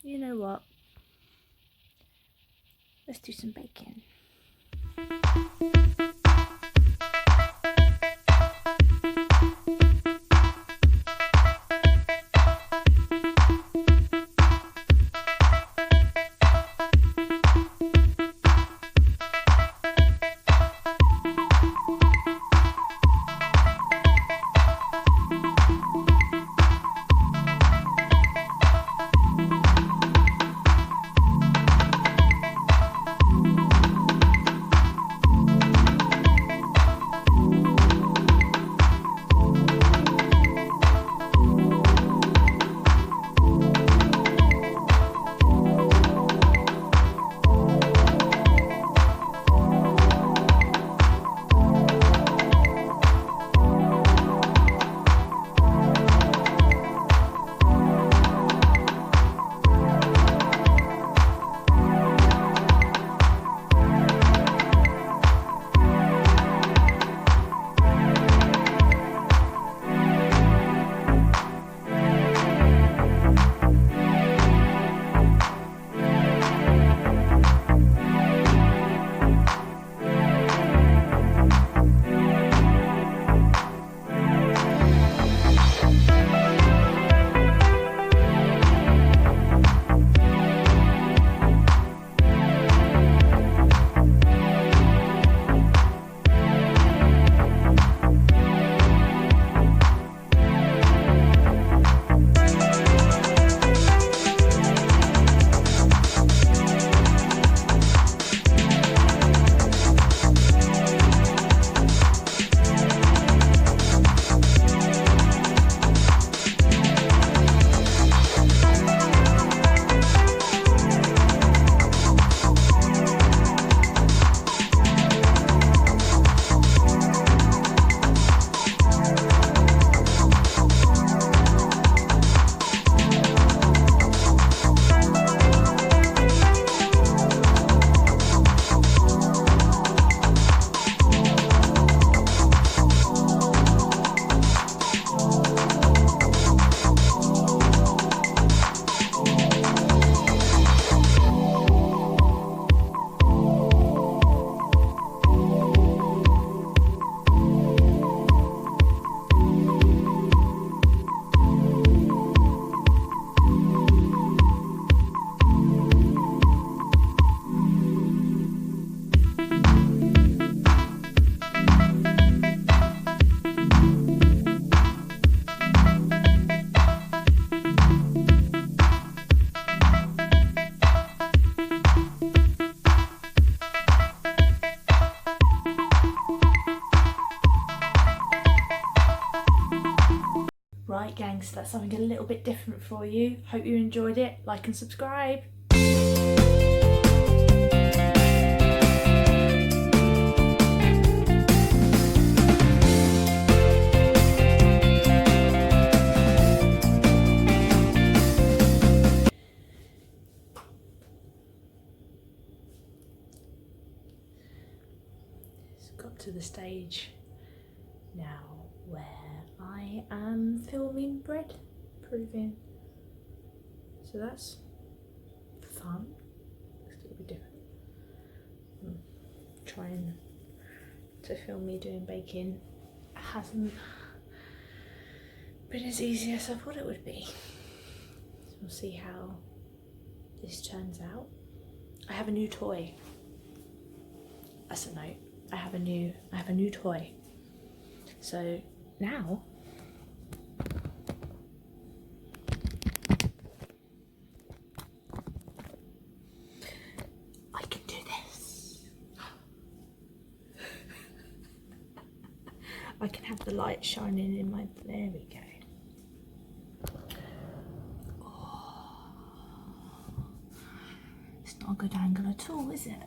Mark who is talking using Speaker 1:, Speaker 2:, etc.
Speaker 1: You know what? Let's do some baking. Right gang, so that's something a little bit different for you. Hope you enjoyed it. Like and subscribe. It's got to the stage now where I am filming bread proving. So that's fun. It's a little bit different. Trying to film me doing baking hasn't been as easy as I thought it would be. So we'll see how this turns out. I have a new toy. That's a note. I have a new toy. So now I can do this. I can have the light shining in my, there we go. Oh, it's not a good angle at all, is it?